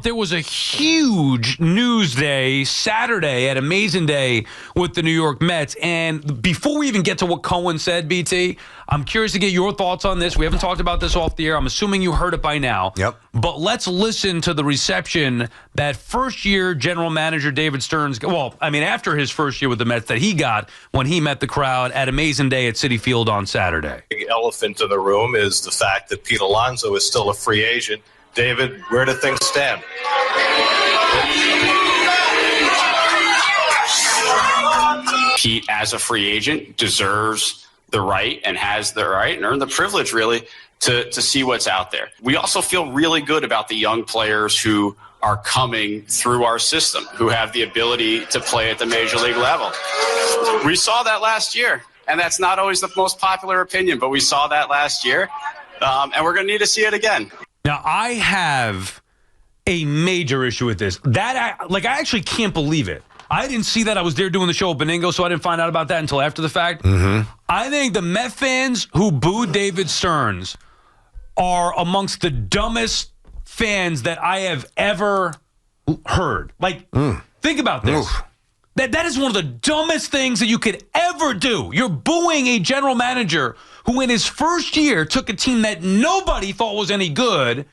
There was a huge news day Saturday at Amazing Day with the New York Mets. And before we even get to what Cohen said, BT, I'm curious to get your thoughts on this. We haven't talked about this off the air. I'm assuming you heard it by now. Yep. But let's listen to the reception that first-year general manager David Stearns, after his first year with the Mets, that he got when he met the crowd at Amazing Day at Citi Field on Saturday. The elephant in the room is the fact that Pete Alonso is still a free agent. David, where do things stand? Pete, as a free agent, deserves the right and has the right and earned the privilege, really, to see what's out there. We also feel really good about the young players who are coming through our system, who have the ability to play at the major league level. We saw that last year, and that's not always the most popular opinion, but we saw that last year, and we're going to need to see it again. Now, I have a major issue with this. I actually can't believe it. I didn't see that. I was there doing the show with Beningo, so I didn't find out about that until after the fact. Mm-hmm. I think the Met fans who booed David Stearns are amongst the dumbest fans that I have ever heard. Think about this. Oof. That is one of the dumbest things that you could ever do. You're booing a general manager who in his first year took a team that nobody thought was any good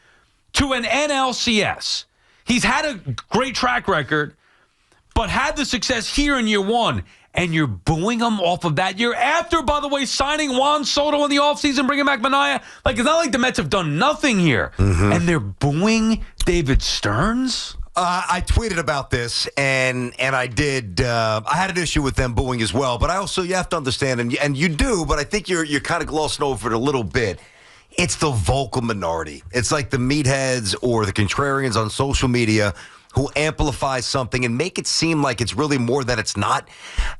to an NLCS. He's had a great track record, but had the success here in year one, and you're booing him off of that year after, by the way, signing Juan Soto in the offseason, bringing back Manaea. It's not like the Mets have done nothing here, and they're booing David Stearns? I tweeted about this, and I did. I had an issue with them booing as well, but you have to understand, and you do, but I think you're kind of glossing over it a little bit. It's the vocal minority. It's like the meatheads or the contrarians on social media who amplify something and make it seem like it's really more than it's not.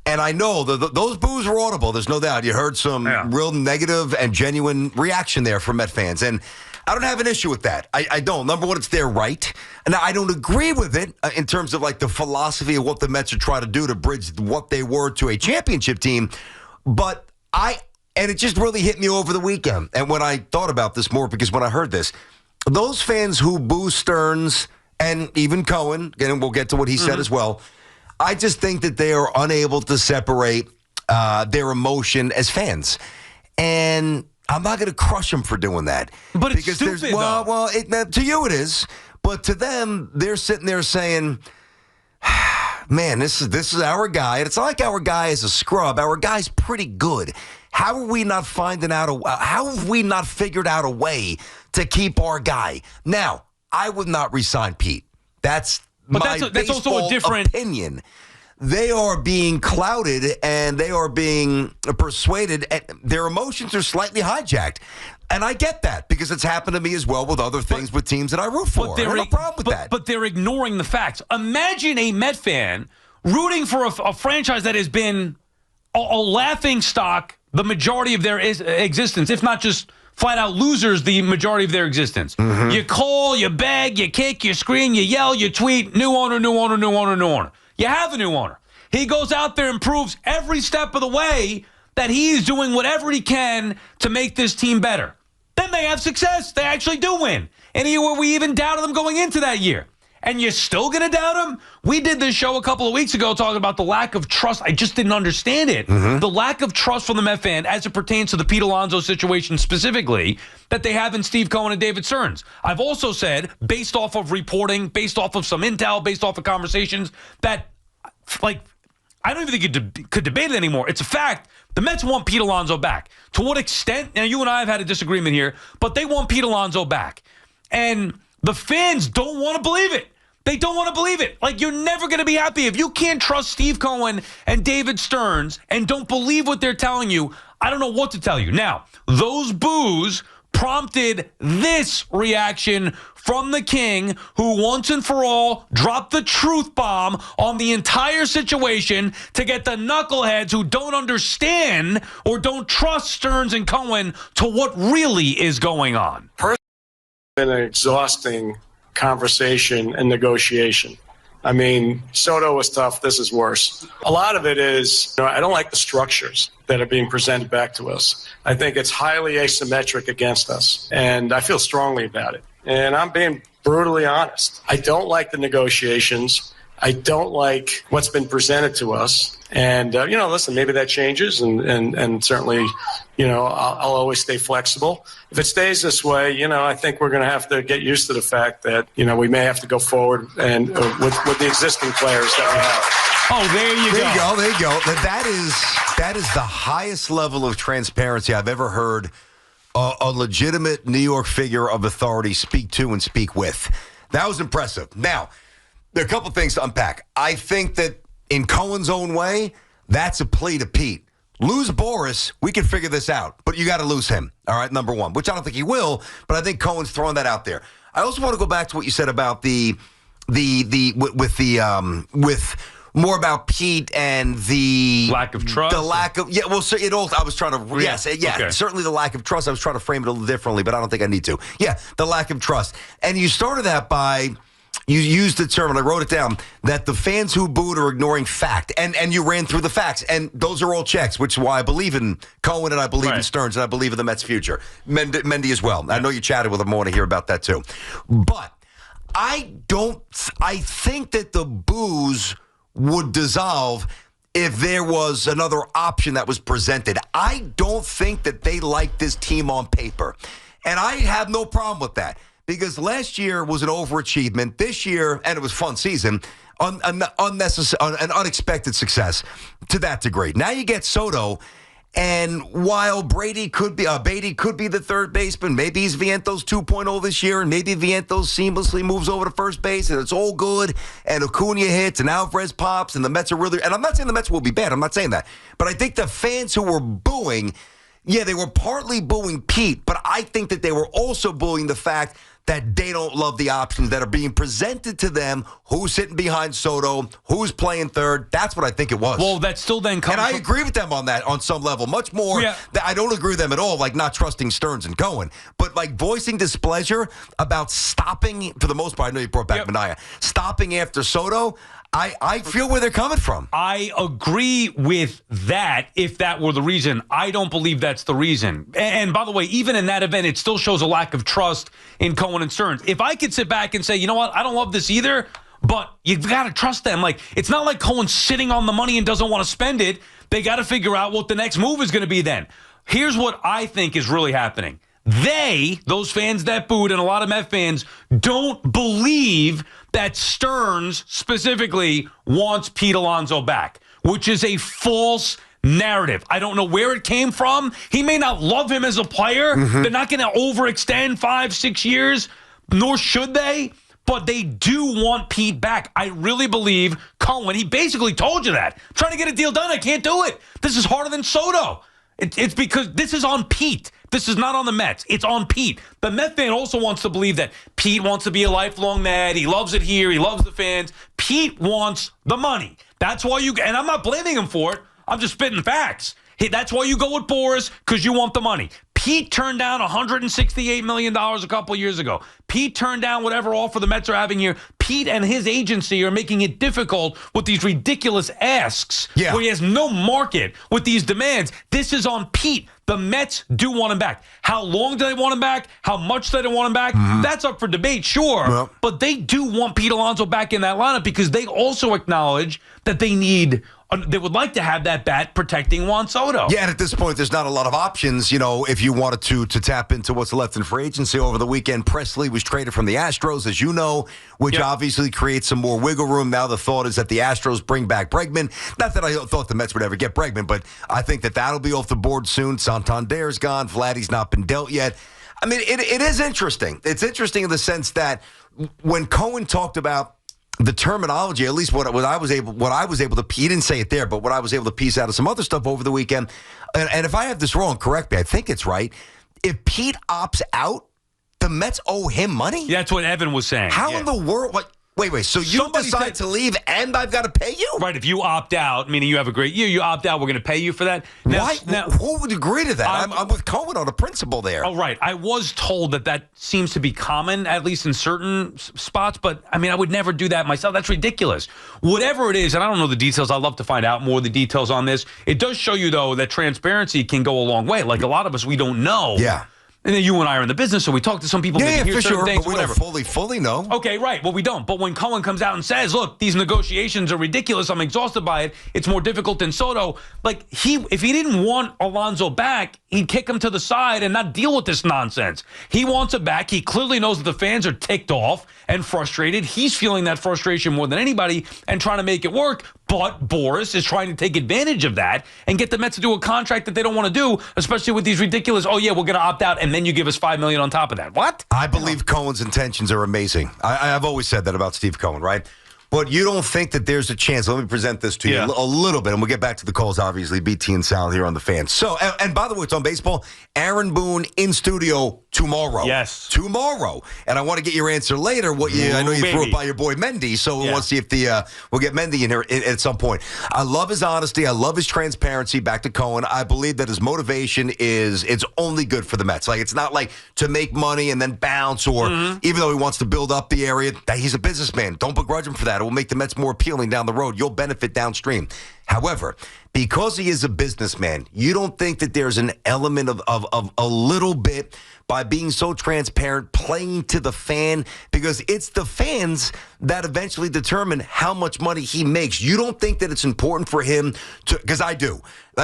And I know those boos were audible. There's no doubt. You heard some real negative and genuine reaction there from Met fans, and I don't have an issue with that. I don't. Number one, it's their right. And I don't agree with it in terms of the philosophy of what the Mets are trying to do to bridge what they were to a championship team. But it just really hit me over the weekend. And when I thought about this more, because when I heard this, those fans who boo Stearns and even Cohen, and we'll get to what he said as well, I just think that they are unable to separate their emotion as fans. And I'm not going to crush them for doing that. But it's stupid, though. To you it is. But to them, they're sitting there saying, man, this is our guy. And it's not like our guy is a scrub. Our guy's pretty good. How are we not how have we not figured out a way to keep our guy? Now, I would not re-sign Pete. That's also a different opinion. They are being clouded and they are being persuaded. And their emotions are slightly hijacked. And I get that because it's happened to me as well with other things with teams that I root for. I have no problem with that. But they're ignoring the facts. Imagine a Met fan rooting for a franchise that has been a laughing stock the majority of their existence, if not just flat-out losers the majority of their existence. Mm-hmm. You call, you beg, you kick, you scream, you yell, you tweet, new owner, new owner, new owner, new owner. You have a new owner. He goes out there and proves every step of the way that he's doing whatever he can to make this team better. Then they have success. They actually do win. And we even doubted them going into that year. And you're still going to doubt him? We did this show a couple of weeks ago talking about the lack of trust. I just didn't understand it. Mm-hmm. The lack of trust from the Met fan as it pertains to the Pete Alonso situation specifically that they have in Steve Cohen and David Stearns. I've also said, based off of reporting, based off of some intel, based off of conversations, that, I don't even think you could debate it anymore. It's a fact. The Mets want Pete Alonso back. To what extent? Now, you and I have had a disagreement here, but they want Pete Alonso back. And the fans don't want to believe it. They don't want to believe it. You're never going to be happy. If you can't trust Steve Cohen and David Stearns and don't believe what they're telling you, I don't know what to tell you. Now, those boos prompted this reaction from the King, who once and for all dropped the truth bomb on the entire situation to get the knuckleheads who don't understand or don't trust Stearns and Cohen to what really is going on. Been an exhausting conversation and negotiation. I mean, Soto was tough. This is worse. A lot of it is, I don't like the structures that are being presented back to us. I think it's highly asymmetric against us, and I feel strongly about it. and I'm being brutally honest. I don't like the negotiations. I don't like what's been presented to us. And, listen, maybe that changes, and certainly, I'll always stay flexible. If it stays this way, I think we're going to have to get used to the fact that, we may have to go forward and with the existing players that we have. Oh, there you go. There you go. That is the highest level of transparency I've ever heard a legitimate New York figure of authority speak to and speak with. That was impressive. Now, there are a couple things to unpack. I think that in Cohen's own way, that's a plea to Pete. Lose Boris, we can figure this out, but you got to lose him. All right, number one, which I don't think he will, but I think Cohen's throwing that out there. I also want to go back to what you said about with more about Pete and the lack of trust. The lack of so it all. I was trying to okay. Certainly the lack of trust. I was trying to frame it a little differently, but I don't think I need to. Yeah, the lack of trust, and you started that by. You used the term, and I wrote it down, that the fans who booed are ignoring fact. And you ran through the facts. And those are all checks, which is why I believe in Cohen and I believe in Stearns and I believe in the Mets' future. Mendy as well. I know you chatted with him. I want to hear about that too. But I think that the boos would dissolve if there was another option that was presented. I don't think that they like this team on paper. And I have no problem with that. Because last year was an overachievement. This year, and it was a fun season, an unexpected success to that degree. Now you get Soto, and while Beatty could be the third baseman, maybe he's Vientos 2.0 this year, and maybe Vientos seamlessly moves over to first base, and it's all good, and Acuna hits, and Alvarez pops, and the Mets are really, and I'm not saying the Mets will be bad, I'm not saying that, but I think the fans who were booing, they were partly booing Pete, but I think that they were also booing the fact that they don't love the options that are being presented to them, who's sitting behind Soto, who's playing third. That's what I think it was. Well, that still then comes And I agree with them on that on some level. Much more that I don't agree with them at all, like not trusting Stearns and Cohen. But like voicing displeasure about stopping, for the most part, I know you brought back Manaea, stopping after Soto, I feel where they're coming from. I agree with that if that were the reason. I don't believe that's the reason. And by the way, even in that event, it still shows a lack of trust in Cohen and Stearns. If I could sit back and say, you know what, I don't love this either, but you've got to trust them. Like, it's not like Cohen's sitting on the money and doesn't want to spend it. They got to figure out what the next move is going to be then. Here's what I think is really happening. Those fans that booed, and a lot of Met fans, don't believe that Stearns specifically wants Pete Alonso back, which is a false narrative. I don't know where it came from. He may not love him as a player. Mm-hmm. They're not going to overextend 5-6 years, nor should they. But they do want Pete back. I really believe Cohen, he basically told you that. I'm trying to get a deal done. I can't do it. This is harder than Soto. It's because this is on Pete. This is not on the Mets. It's on Pete. The Met fan also wants to believe that Pete wants to be a lifelong Met. He loves it here. He loves the fans. Pete wants the money. That's why and I'm not blaming him for it. I'm just spitting facts. That's why you go with Boris, because you want the money. Pete turned down $168 million a couple years ago. Pete turned down whatever offer the Mets are having here. Pete and his agency are making it difficult with these ridiculous asks where he has no market with these demands. This is on Pete. The Mets do want him back. How long do they want him back? How much do they want him back? Mm-hmm. That's up for debate, sure. Well, but they do want Pete Alonso back in that lineup because they also acknowledge that they would like to have that bat protecting Juan Soto. Yeah, and at this point, there's not a lot of options, if you wanted to tap into what's left in free agency. Over the weekend, Presley was traded from the Astros, as you know, which obviously creates some more wiggle room. Now the thought is that the Astros bring back Bregman. Not that I thought the Mets would ever get Bregman, but I think that that'll be off the board soon. Santander's gone. Vladdy's not been dealt yet. I mean, it is interesting. It's interesting in the sense that when Cohen talked about the terminology, at least what I was able to, he didn't say it there, but what I was able to piece out of some other stuff over the weekend, and if I have this wrong, correct me, I think it's right. If Pete opts out, the Mets owe him money? Yeah, that's what Evan was saying. How in the world? Wait, so you decide to leave and I've got to pay you? Right, if you opt out, meaning you have a great year, you opt out, we're going to pay you for that. Why? Who would agree to that? I'm with Cohen on the principle there. Oh, right. I was told that seems to be common, at least in certain spots, but, I mean, I would never do that myself. That's ridiculous. Whatever it is, and I don't know the details. I'd love to find out more of the details on this. It does show you, though, that transparency can go a long way. Like a lot of us, we don't know. Yeah. And then you and I are in the business, so we talk to some people. Yeah, hear for certain sure. things, But we whatever. don't fully know. Okay, right. Well, we don't. But when Cohen comes out and says, look, these negotiations are ridiculous, I'm exhausted by it, it's more difficult than Soto, like, if he didn't want Alonso back, he'd kick him to the side and not deal with this nonsense. He wants him back. He clearly knows that the fans are ticked off and frustrated. He's feeling that frustration more than anybody and trying to make it work. But Boris is trying to take advantage of that and get the Mets to do a contract that they don't want to do, especially with these ridiculous, oh, yeah, we're going to opt out, and then you give us $5 million on top of that. What? I believe Cohen's intentions are amazing. I've always said that about Steve Cohen, right? But you don't think that there's a chance. Let me present this to you a little bit, and we'll get back to the calls, obviously, BT and Sal here on the Fan. So, and by the way, it's on baseball. Aaron Boone in studio tomorrow. Yes. Tomorrow. And I want to get your answer later. I know you threw it by your boy Mendy, so we'll see if we'll get Mendy in here at some point. I love his honesty. I love his transparency. Back to Cohen. I believe that his motivation it's only good for the Mets. Like, it's not like to make money and then bounce, or even though he wants to build up the area, that he's a businessman. Don't begrudge him for that. It will make the Mets more appealing down the road. You'll benefit downstream. However, because he is a businessman, you don't think that there's an element of a little bit by being so transparent, playing to the fan, because it's the fans that eventually determine how much money he makes. You don't think that it's important for him to, because I do.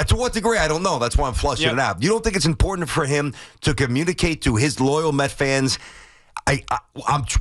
To what degree, I don't know. That's why I'm flushing it out. You don't think it's important for him to communicate to his loyal Met fans,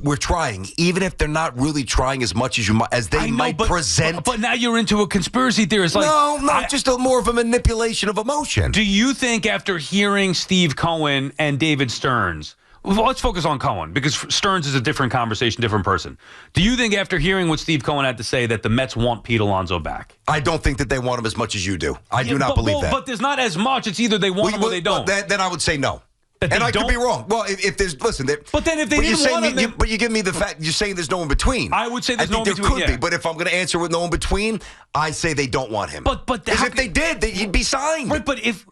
we're trying, even if they're not really trying as much as they might present. But now you're into a conspiracy theorist. Like, no, just more of a manipulation of emotion. Do you think after hearing Steve Cohen and David Stearns, well, let's focus on Cohen because Stearns is a different conversation, different person. Do you think after hearing what Steve Cohen had to say that the Mets want Pete Alonso back? I don't think that they want him as much as you do. I do not believe that. But there's not as much. It's either they want him or they don't. Then I would say no. And I could be wrong. Well, if there's, listen. But then if they didn't want him, but you give me the fact, you're saying there's no in between. I would say there's no in between. I think there could be, but if I'm going to answer with no in between, I say they don't want him. But because if they did, he'd be signed. Right, but if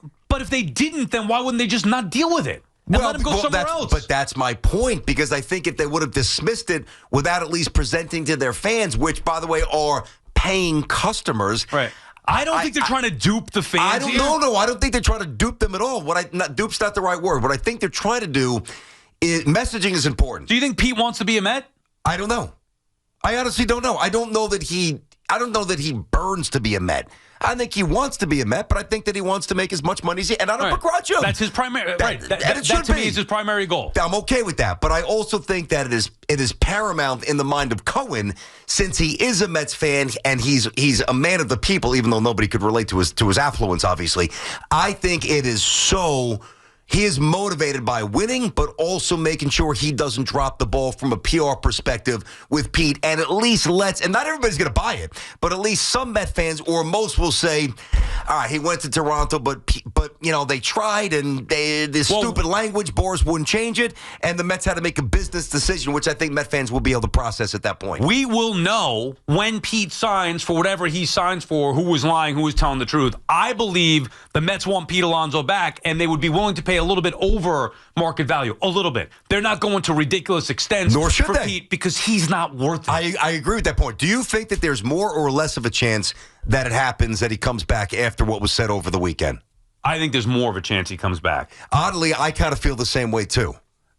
they didn't, then why wouldn't they just not deal with it and let him go somewhere else? But that's my point, because I think if they would have dismissed it without at least presenting to their fans, which, by the way, are paying customers. Right. I don't think they're trying to dupe the fans. No, I don't think they're trying to dupe them at all. Dupe's not the right word. What I think they're trying to do is messaging is important. Do you think Pete wants to be a Met? I don't know. I honestly don't know. I don't know that he burns to be a Met. I think he wants to be a Met, but I think that he wants to make as much money as he, and I don't begrudge him. That's his primary. That to me is his primary goal. I'm okay with that, but I also think that it is paramount in the mind of Cohen, since he is a Mets fan and he's a man of the people, even though nobody could relate to his affluence. Obviously, I think it is so. He is motivated by winning, but also making sure he doesn't drop the ball from a PR perspective with Pete, and at least and not everybody's going to buy it, but at least some Met fans or most will say, all right, he went to Toronto, but they tried, and this stupid language, Boris wouldn't change it, and the Mets had to make a business decision, which I think Met fans will be able to process at that point. We will know when Pete signs for whatever he signs for, who was lying, who was telling the truth. I believe the Mets want Pete Alonso back, and they would be willing to pay a little bit over market value, a little bit. They're not going to ridiculous extents for Pete because he's not worth it. I agree with that point. Do you think that there's more or less of a chance that it happens, that he comes back after what was said over the weekend? I think there's more of a chance he comes back. Oddly, I kind of feel the same way too.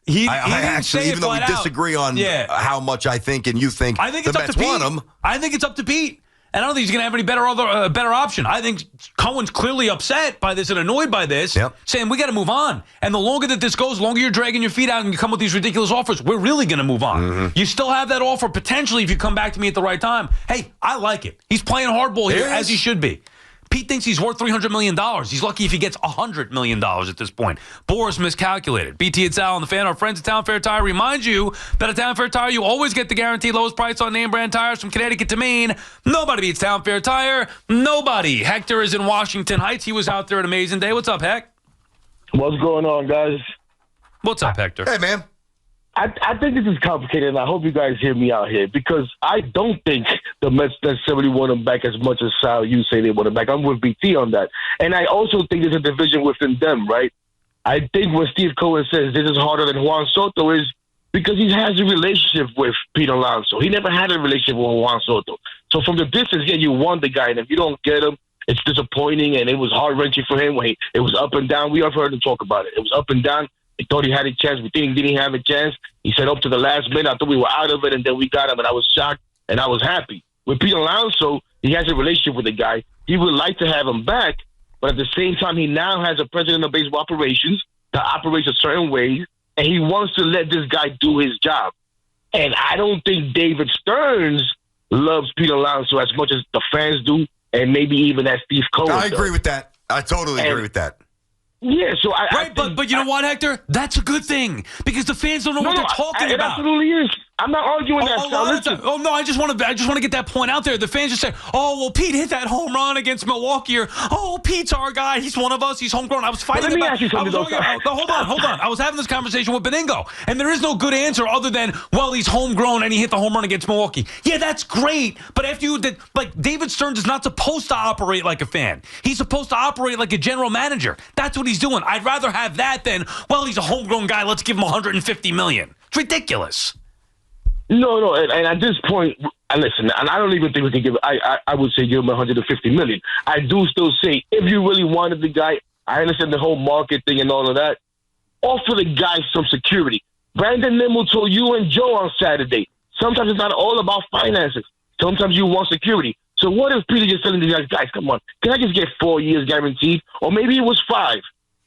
He actually, even though we disagree on how much I think and you think, I think it's up to Pete. I think it's up to Pete. And I don't think he's going to have any better option. I think Cohen's clearly upset by this and annoyed by this, saying we got to move on. And the longer that this goes, the longer you're dragging your feet out and you come with these ridiculous offers, we're really going to move on. Mm-hmm. You still have that offer potentially if you come back to me at the right time. Hey, I like it. He's playing hardball here, as he should be. Pete thinks he's worth $300 million. He's lucky if he gets $100 million at this point. Boris miscalculated. BT and Sal on the Fan, our friends at Town Fair Tire, remind you that at Town Fair Tire, you always get the guaranteed lowest price on name brand tires from Connecticut to Maine. Nobody beats Town Fair Tire. Nobody. Hector is in Washington Heights. He was out there an amazing day. What's up, Heck? What's going on, guys? What's up, Hector? Hey, man. I think this is complicated, and I hope you guys hear me out here, because I don't think the Mets necessarily want him back as much as Sal, you say they want him back. I'm with BT on that. And I also think there's a division within them, right? I think when Steve Cohen says this is harder than Juan Soto is because he has a relationship with Pete Alonso. He never had a relationship with Juan Soto. So from the distance, you want the guy, and if you don't get him, it's disappointing, and it was heart-wrenching for him. It was up and down. We have heard him talk about it. It was up and down. He thought he had a chance. We didn't have a chance. He said up to the last minute, I thought we were out of it, and then we got him, and I was shocked, and I was happy. With Pete Alonso, he has a relationship with the guy. He would like to have him back, but at the same time, he now has a president of baseball operations that operates a certain way, and he wants to let this guy do his job. And I don't think David Stearns loves Pete Alonso as much as the fans do, and maybe even as Steve Cohen I does. agree with that. I totally agree with that. Yeah, so I Right, but you know what, Hector? That's a good thing because the fans don't know what they're talking it about. absolutely is. I'm not arguing that. No, I just want to get that point out there. The fans just say, "Oh, well, Pete hit that home run against Milwaukee," or "Oh, Pete's our guy. He's one of us. He's homegrown." I was fighting let me about. ask you something, hold on. I was having this conversation with Beningo, and there is no good answer other than, "Well, he's homegrown and he hit the home run against Milwaukee." Yeah, that's great, but after you did, like David Stearns is not supposed to operate like a fan. He's supposed to operate like a general manager. That's what he's doing. I'd rather have that than, "Well, he's a homegrown guy. Let's give him $150 million." It's ridiculous. No, and at this point, listen, and I don't even think we can give. I would say give him $150 million. I do still say if you really wanted the guy, I understand the whole market thing and all of that. Offer the guy some security. Brandon Nimmo told you and Joe on Saturday. Sometimes it's not all about finances. Sometimes you want security. So what if Peter just telling these guys, come on, can I just get 4 years guaranteed? Or maybe it was 5.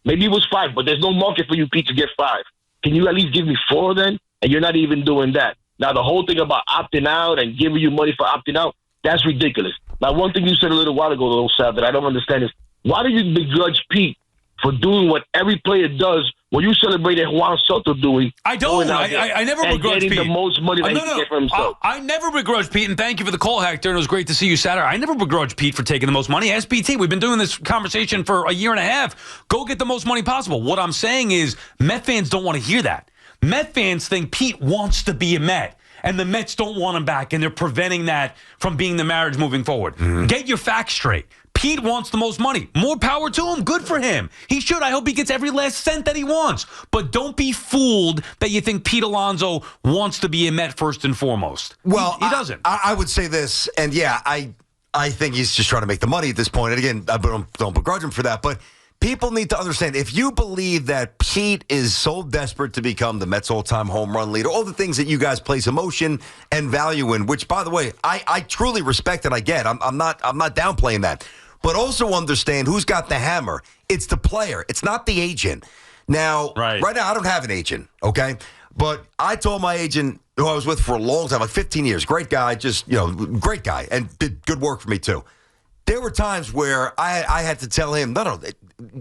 Maybe it was 5, but there's no market for you, Pete, to get 5. Can you at least give me 4 then? And you're not even doing that. Now, the whole thing about opting out and giving you money for opting out, that's ridiculous. Now, one thing you said a little while ago, though, Sal, that I don't understand is why do you begrudge Pete for doing what every player does when you celebrated Juan Soto doing? I don't. I never begrudge Pete. Getting the most money that he can get for himself. I never begrudge Pete, and thank you for the call, Hector, and it was great to see you Saturday. I never begrudge Pete for taking the most money. SPT, we've been doing this conversation for a year and a half. Go get the most money possible. What I'm saying is Met fans don't want to hear that. Met fans think Pete wants to be a Met. And the Mets don't want him back, and they're preventing that from being the marriage moving forward. Mm-hmm. Get your facts straight. Pete wants the most money. More power to him. Good for him. He should. I hope he gets every last cent that he wants. But don't be fooled that you think Pete Alonso wants to be a Met first and foremost. Well, he doesn't. I would say this, and yeah, I think he's just trying to make the money at this point. And again, I don't begrudge him for that, but people need to understand, if you believe that Pete is so desperate to become the Mets all-time home run leader, all the things that you guys place emotion and value in, which, by the way, I truly respect and I get. I'm not downplaying that. But also understand who's got the hammer. It's the player. It's not the agent. Now, right now, I don't have an agent, okay? But I told my agent, who I was with for a long time, like 15 years, great guy, great guy, and did good work for me, too. There were times where I had to tell him, no,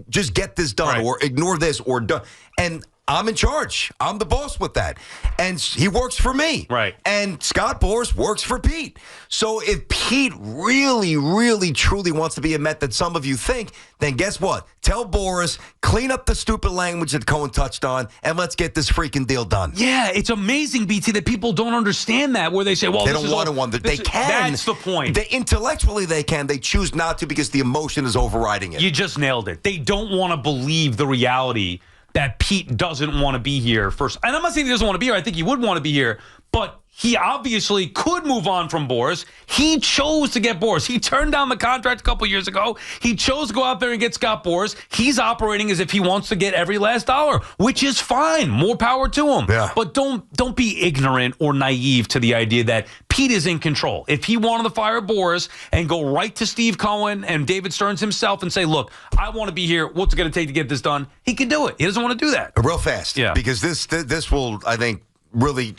just get this done, or ignore this, or done. And I'm in charge. I'm the boss with that. And he works for me. Right. And Scott Boras works for Pete. So if Pete really, really, truly wants to be a Met that some of you think, then guess what? Tell Boras, clean up the stupid language that Cohen touched on, and let's get this freaking deal done. Yeah, it's amazing, BT, that people don't understand that, where they say, well, they don't want to wonder. They can. That's the point. Intellectually, they can. They choose not to because the emotion is overriding it. You just nailed it. They don't want to believe the reality that Pete doesn't want to be here first. And I'm not saying he doesn't want to be here. I think he would want to be here. But he obviously could move on from Boras. He chose to get Boras. He turned down the contract a couple years ago. He chose to go out there and get Scott Boras. He's operating as if he wants to get every last dollar, which is fine. More power to him. Yeah. But don't be ignorant or naive to the idea that Pete is in control. If he wanted to fire Boras and go right to Steve Cohen and David Stearns himself and say, look, I want to be here. What's it going to take to get this done? He can do it. He doesn't want to do that. Real fast. Yeah. Because this will, I think, really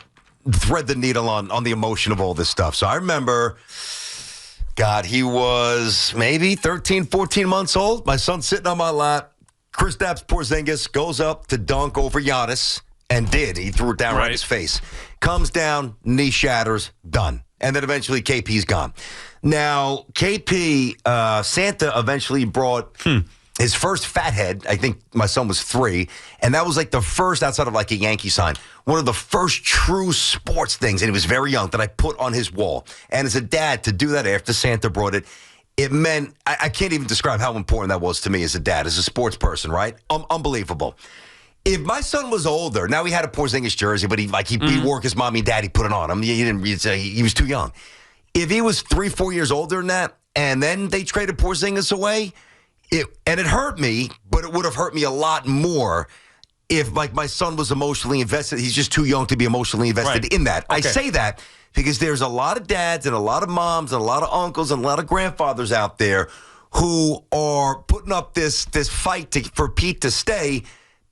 thread the needle on the emotion of all this stuff. So I remember, God, he was maybe 13, 14 months old. My son's sitting on my lap. Kristaps Porzingis goes up to dunk over Giannis and did. He threw it down right in his face. Comes down, knee shatters, done. And then eventually KP's gone. Now, KP, Santa eventually brought his first fathead. I think my son was 3. And that was like the first, outside of like a Yankee sign, one of the first true sports things, and he was very young, that I put on his wall. And as a dad, to do that after Santa brought it, it meant, I can't even describe how important that was to me as a dad, as a sports person, right? Unbelievable. If my son was older, now he had a Porzingis jersey, but he wore his mommy and daddy put it on him. He was too young. If he was 3-4 years older than that, and then they traded Porzingis away, it hurt me, but it would have hurt me a lot more if like my son was emotionally invested, he's just too young to be emotionally invested in that. I say that because there's a lot of dads and a lot of moms and a lot of uncles and a lot of grandfathers out there who are putting up this fight for Pete to stay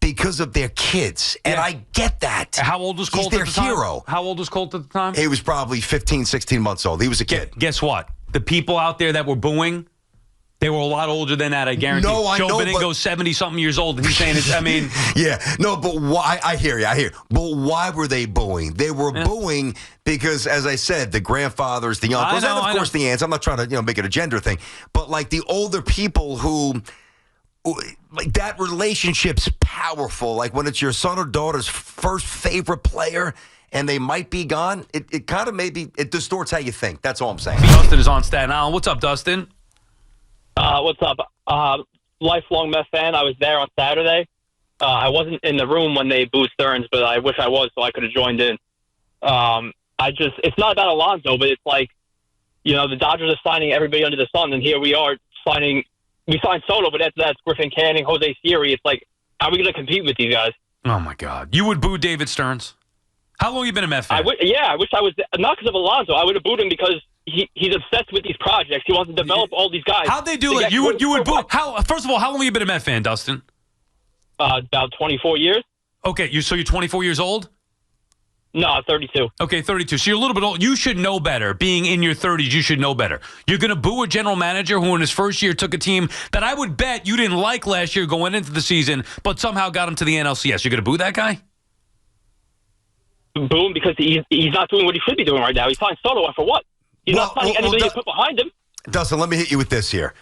because of their kids. And I get that. How old was Colt He's at the their time? hero. How old was Colt at the time? He was probably 15, 16 months old. He was a kid. Guess what? The people out there that were booing, they were a lot older than that, I guarantee. No, I Joe know, Beningo's 70-something years old, and he's saying it's, I mean. Yeah, no, but why? I hear you. But why were they booing? They were booing because, as I said, the grandfathers, the uncles, and of course the aunts. I'm not trying to make it a gender thing, but like the older people who like that relationship's powerful. Like when it's your son or daughter's first favorite player and they might be gone, it kind of it distorts how you think. That's all I'm saying. Dustin is on Staten Island. What's up, Dustin? What's up? Lifelong Mets fan. I was there on Saturday. I wasn't in the room when they booed Stearns, but I wish I was so I could have joined in. It's not about Alonso, but it's like, the Dodgers are signing everybody under the sun, and here we are we signed Soto, but that's Griffin Canning, Jose Siri. It's like, how are we going to compete with these guys? Oh, my God. You would boo David Stearns? How long have you been a Mets fan? I wish I was, not because of Alonso. I would have booed him because he's obsessed with these projects. He wants to develop all these guys. How'd they do it? You would boo. First of all, how long have you been a Met fan, Dustin? About 24 years. Okay, so you're 24 years old? No, I'm 32. Okay, 32. So you're a little bit old. You should know better. Being in your 30s, you should know better. You're going to boo a general manager who in his first year took a team that I would bet you didn't like last year going into the season, but somehow got him to the NLCS. You're going to boo that guy? Boo him because he's not doing what he should be doing right now. He's signing Soto for what? He's not signing anybody to put behind him. Dustin, let me hit you with this here.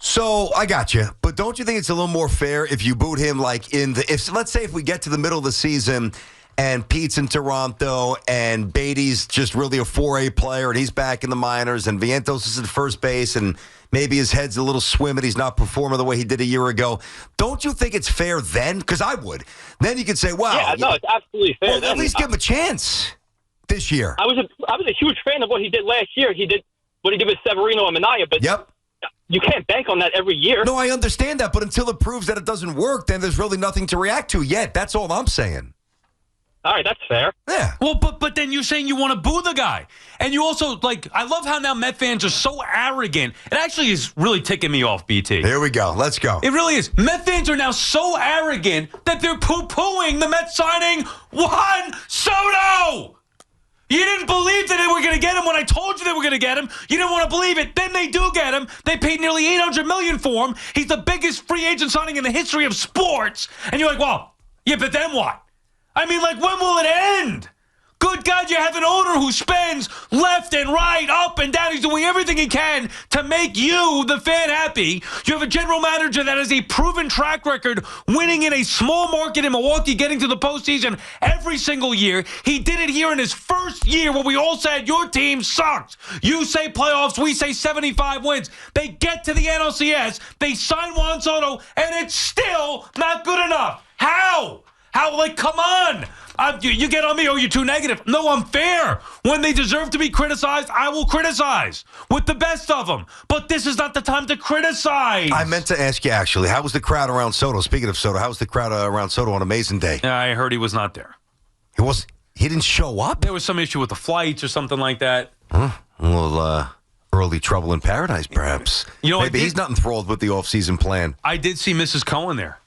So I got you, but don't you think it's a little more fair if you boot him like let's say if we get to the middle of the season and Pete's in Toronto and Beatty's just really a 4A player and he's back in the minors and Vientos is at first base and maybe his head's a little swim and he's not performing the way he did a year ago. Don't you think it's fair then? Because I would. Then you could say, wow. Yeah, no, it's absolutely fair. Well, at least give him a chance this year. I was a huge fan of what he did last year. He did what he did with Severino and Minaya, but you can't bank on that every year. No, I understand that, but until it proves that it doesn't work, then there's really nothing to react to yet. That's all I'm saying. All right, that's fair. Yeah. Well, but then you're saying you want to boo the guy. And you also, I love how now Met fans are so arrogant. It actually is really ticking me off, BT. Here we go. Let's go. It really is. Met fans are now so arrogant that they're poo-pooing the Mets signing Juan Soto. You didn't believe that they were going to get him when I told you they were going to get him. You didn't want to believe it. Then they do get him. They paid nearly $800 million for him. He's the biggest free agent signing in the history of sports. And you're like, well, yeah, but then what? I mean, when will it end? Good God, you have an owner who spends left and right, up and down. He's doing everything he can to make you, the fan, happy. You have a general manager that has a proven track record, winning in a small market in Milwaukee, getting to the postseason every single year. He did it here in his first year where we all said, your team sucks. You say playoffs, we say 75 wins. They get to the NLCS, they sign Juan Soto, and it's still not good enough. How? Come on. You get on me, you're too negative. No, I'm fair. When they deserve to be criticized, I will criticize with the best of them. But this is not the time to criticize. I meant to ask you, actually, how was the crowd around Soto? Speaking of Soto, how was the crowd around Soto on Amazing Day? I heard he was not there. He didn't show up? There was some issue with the flights or something like that. Huh? Well, early trouble in paradise, perhaps. Maybe he's not enthralled with the off-season plan. I did see Mrs. Cohen there.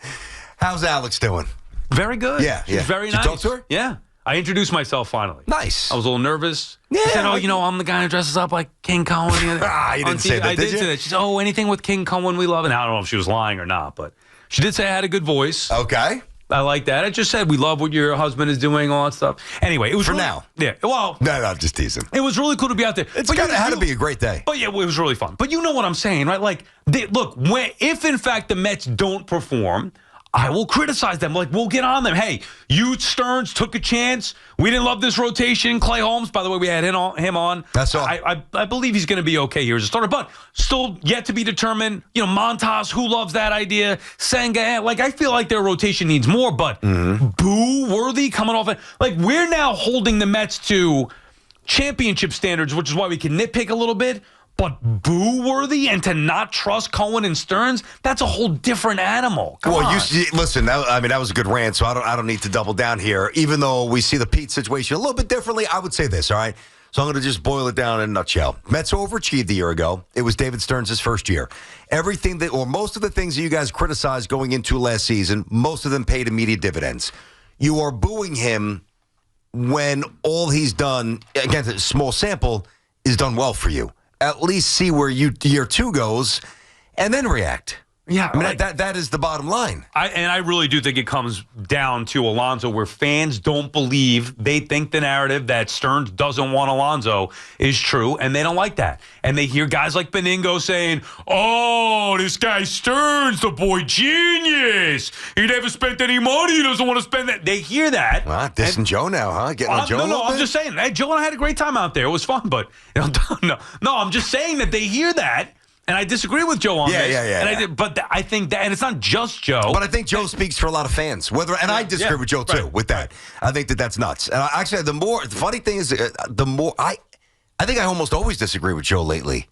How's Alex doing? Very good. Yeah, She's very nice. Did you talk to her? Yeah. I introduced myself finally. Nice. I was a little nervous. Yeah. I said, I'm the guy who dresses up like King Cohen. You didn't say that, I did say that. She said, anything with King Cohen we love. And I don't know if she was lying or not, but she did say I had a good voice. Okay. I like that. I just said we love what your husband is doing, all that stuff. Anyway, it was For now. Yeah. Well. No, I'm just teasing. It was really cool to be out there. It had to be a great day. But yeah, it was really fun. But you know what I'm saying, right? If in fact the Mets don't perform, I will criticize them. We'll get on them. Hey, you Stearns took a chance. We didn't love this rotation. Clay Holmes, by the way, we had him on. That's all. I believe he's going to be okay here as a starter, but still yet to be determined. Montas, who loves that idea? Senga, I feel like their rotation needs more, but boo-worthy coming off it. We're now holding the Mets to championship standards, which is why we can nitpick a little bit. But boo-worthy and to not trust Cohen and Stearns, that's a whole different animal. Come on. Listen, that was a good rant, so I don't need to double down here. Even though we see the Pete situation a little bit differently, I would say this, all right? So I'm going to just boil it down in a nutshell. Mets overachieved a year ago. It was David Stearns' first year. Most of the things that you guys criticized going into last season, most of them paid immediate dividends. You are booing him when all he's done, again, a small sample, is done well for you. At least see where year 2 goes, and then react. Yeah, I mean, that is the bottom line. I really do think it comes down to Alonso, where fans don't believe. They think the narrative that Stearns doesn't want Alonso is true, and they don't like that. And they hear guys like Beningo saying, "Oh, this guy Stearns, the boy genius. He never spent any money. He doesn't want to spend that." They hear that. Well, dissing Joe now, huh? Getting on Joe. No, I'm just saying. Hey, Joe and I had a great time out there. It was fun, but no, I'm just saying that they hear that. And I disagree with Joe on this. Yeah. But I think that, and it's not just Joe. But I think Joe speaks for a lot of fans. I disagree with Joe too with that. I think that's nuts. And actually, the funny thing is, I think I almost always disagree with Joe lately.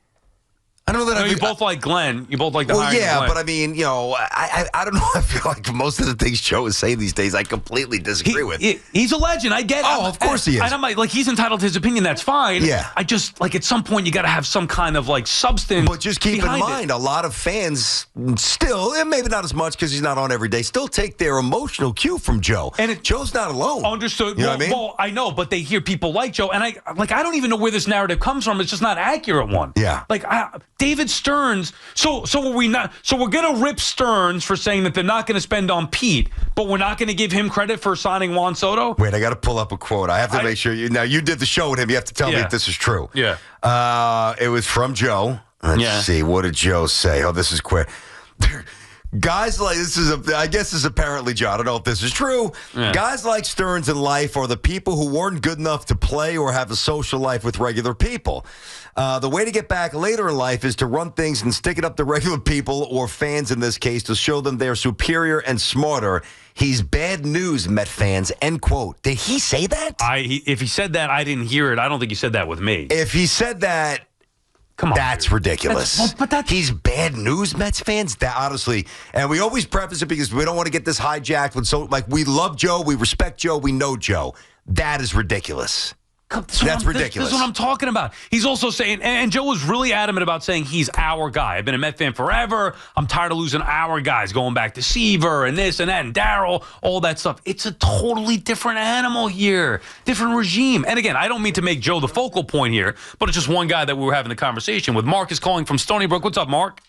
I don't know that you both like Glenn. You both like the hiring of Glenn. But I mean, I don't know. I feel like most of the things Joe is saying these days, I completely disagree with. He's a legend. I get it. Oh, of course he is. And I'm like, he's entitled to his opinion. That's fine. Yeah. I just, at some point, you got to have some kind of, substance. But just keep in mind, a lot of fans still, and maybe not as much because he's not on every day, still take their emotional cue from Joe. And Joe's not alone. Understood. You know what I mean? Well, I know, but they hear people like Joe. And I don't even know where this narrative comes from. It's just not an accurate one. Yeah. David Stearns. So are we not? So we're going to rip Stearns for saying that they're not going to spend on Pete, but we're not going to give him credit for signing Juan Soto? Wait, I got to pull up a quote. I have to make sure you did the show with him. You have to tell me if this is true. Yeah. It was from Joe. Let's see. What did Joe say? Oh, this is quick. Guys like I guess this is apparently Joe. I don't know if this is true. Yeah. Guys like Stearns in life are the people who weren't good enough to play or have a social life with regular people. The way to get back later in life is to run things and stick it up to regular people, or fans in this case, to show them they're superior and smarter. He's bad news, Met fans, end quote. Did he say that? If he said that, I didn't hear it. I don't think he said that with me. If he said that, come on, that's dude. ridiculous. He's bad news, Mets fans. That honestly, and we always preface it because we don't want to get this hijacked with we love Joe, we respect Joe, we know Joe. That is ridiculous. That's ridiculous. This is what I'm talking about. He's also saying, and Joe was really adamant about saying he's our guy. I've been a Met fan forever. I'm tired of losing our guys, going back to Seaver and this and that and Darryl, all that stuff. It's a totally different animal here, different regime. And again, I don't mean to make Joe the focal point here, but it's just one guy that we were having a conversation with. Mark is calling from Stony Brook. What's up, Mark?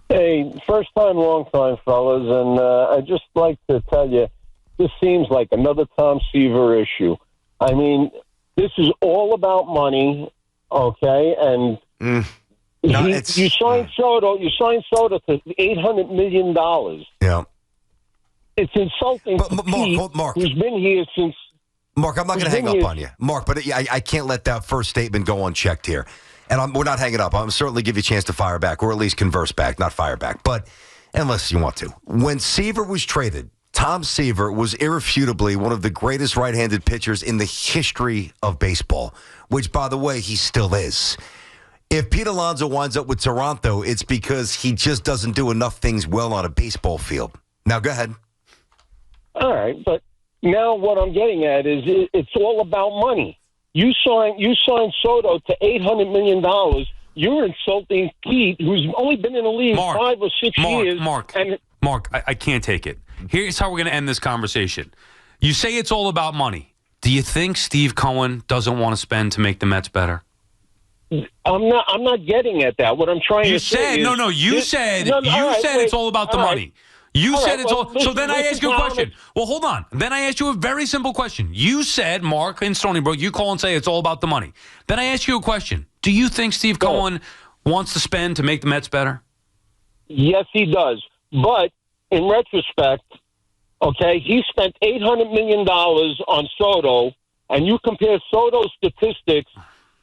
Hey, first time, long time, fellas. And I'd just like to tell you, this seems like another Tom Seaver issue. I mean, this is all about money, okay? And you signed Soto. You signed Soto to $800 million. Yeah, it's insulting. But Mark, who's been here since. Mark, I'm not going to hang up on you, Mark. But I can't let that first statement go unchecked here, and we're not hanging up. I'm certainly give you a chance to fire back, or at least converse back, not fire back. But unless you want to, when Seaver was traded, Tom Seaver was irrefutably one of the greatest right-handed pitchers in the history of baseball, which, by the way, he still is. If Pete Alonso winds up with Toronto, it's because he just doesn't do enough things well on a baseball field. Now, go ahead. All right, but now what I'm getting at is it's all about money. You signed Soto to $800 million. You're insulting Pete, who's only been in the league 5 or 6 years. Mark, I can't take it. Here's how we're going to end this conversation. You say it's all about money. Do you think Steve Cohen doesn't want to spend to make the Mets better? I'm not getting at that. What I'm trying to say is... You said it's all about the money. You said it's all... So then I ask you a question. Well, hold on. Then I ask you a very simple question. You said, Mark in Stony Brook, you call and say it's all about the money. Then I ask you a question. Do you think Steve Cohen wants to spend to make the Mets better? Yes, he does. But in retrospect, okay, he spent $800 million on Soto, and you compare Soto's statistics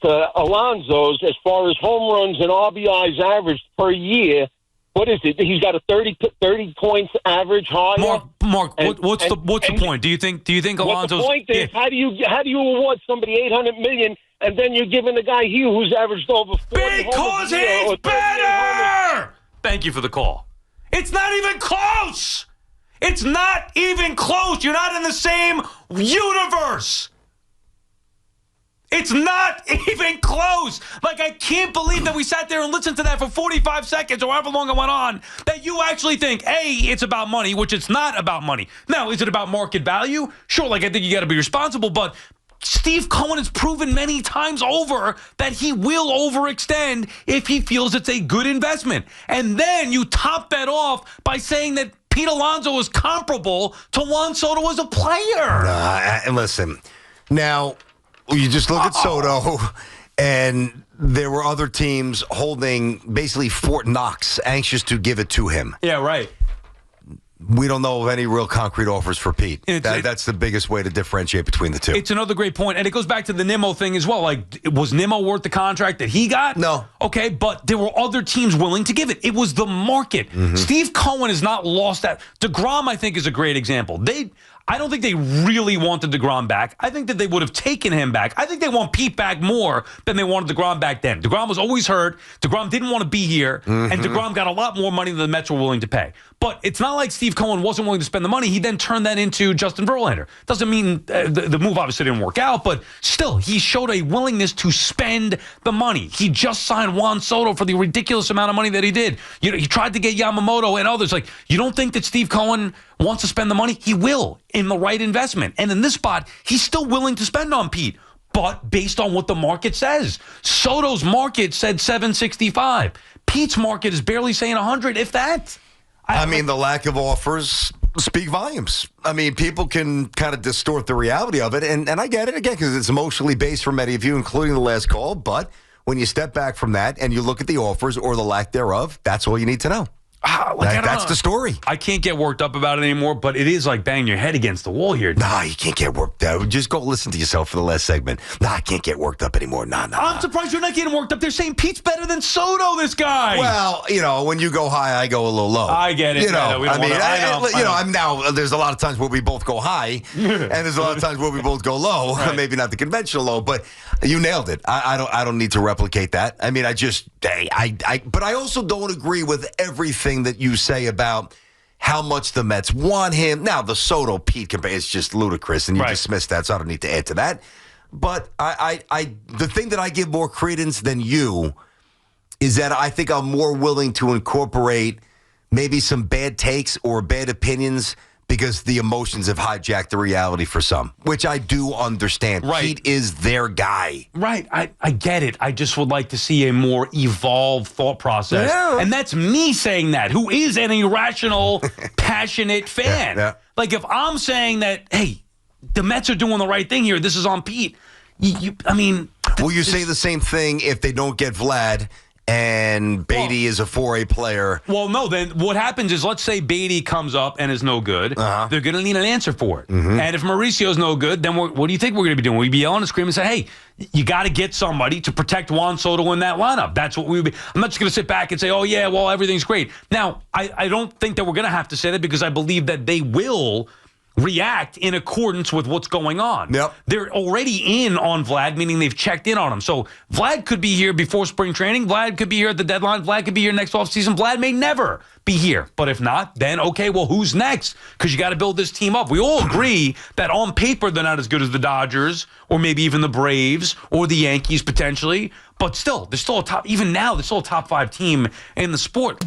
to Alonso's as far as home runs and RBIs averaged per year. What is it? He's got a 30 points average higher. Mark, what's the point? Do you think Alonso's... The point is, how do you award somebody $800 million and then you're giving the guy here who's averaged over 40 Because homers a year he's or 38 homers. better! Thank you for the call. It's not even close! It's not even close. You're not in the same universe. It's not even close. Like, I can't believe that we sat there and listened to that for 45 seconds or however long it went on, that you actually think, A, it's about money, which it's not about money. Now, is it about market value? Sure, like, I think you got to be responsible, but Steve Cohen has proven many times over that he will overextend if he feels it's a good investment. And then you top that off by saying that Pete Alonso is comparable to Juan Soto as a player. And listen, now you just look at Soto, and there were other teams holding basically Fort Knox, anxious to give it to him. Yeah, right. We don't know of any real concrete offers for Pete. That's the biggest way to differentiate between the two. It's another great point, and it goes back to the Nimmo thing as well. Like, was Nimmo worth the contract that he got? No. Okay, but there were other teams willing to give it. It was the market. Steve Cohen has not lost that. DeGrom, I think, is a great example. I don't think they really wanted DeGrom back. I think that they would have taken him back. I think they want Pete back more than they wanted DeGrom back then. DeGrom was always hurt. DeGrom didn't want to be here, and DeGrom got a lot more money than the Mets were willing to pay. But it's not like Steve Cohen wasn't willing to spend the money. He then turned that into Justin Verlander. Doesn't mean the move obviously didn't work out, but still, he showed a willingness to spend the money. He just signed Juan Soto for the ridiculous amount of money that he did. You know, he tried to get Yamamoto and others. Like, you don't think that Steve Cohen wants to spend the money? He will in the right investment. And in this spot, he's still willing to spend on Pete, but based on what the market says. Soto's market said 765. Pete's market is barely saying 100, if that. I mean, the lack of offers speak volumes. I mean, people can kind of distort the reality of it, and I get it, again, because it's emotionally based for many of you, including the last call, but when you step back from that and you look at the offers or the lack thereof, that's all you need to know. That's the story. I can't get worked up about it anymore, but it is like banging your head against the wall here. Nah, you can't get worked up. Just go listen to yourself for the last segment. Nah, I can't get worked up anymore. Nah. I'm surprised you're not getting worked up. They're saying Pete's better than Soto, this guy. Well, you know, when you go high, I go a little low. I get it. You know, I know. I'm now, there's a lot of times where we both go high, and there's a lot of times where we both go low. Right. Maybe not the conventional low, but you nailed it. I don't need to replicate that. I mean, but I also don't agree with everything that you say about how much the Mets want him. Now, the Soto-Pete comparison is just ludicrous, and you dismiss that, so I don't need to add to that. But the thing that I give more credence than you is that I think I'm more willing to incorporate maybe some bad takes or bad opinions because the emotions have hijacked the reality for some, which I do understand. Right. Pete is their guy. Right. I get it. I just would like to see a more evolved thought process. Yeah. And that's me saying that, who is an irrational, passionate fan. Yeah. Like, if I'm saying that, hey, the Mets are doing the right thing here, this is on Pete. Will you say the same thing if they don't get Vlad and Beatty is a 4A player? Well, no. Then what happens is, let's say Beatty comes up and is no good. They're going to need an answer for it. And if Mauricio's no good, then what do you think we're going to be doing? We'd be yelling and screaming and say, hey, you got to get somebody to protect Juan Soto in that lineup. That's what we would be. I'm not just going to sit back and say, oh, yeah, well, everything's great. Now, I don't think that we're going to have to say that, because I believe that they will react in accordance with what's going on. Yep. They're already in on Vlad, meaning they've checked in on him. So Vlad could be here before spring training. Vlad could be here at the deadline. Vlad could be here next offseason. Vlad may never be here. But if not, then okay, well, who's next? Because you got to build this team up. We all agree that on paper they're not as good as the Dodgers or maybe even the Braves or the Yankees potentially. But still, they're still a top, even now, they're still a top 5 team in the sport.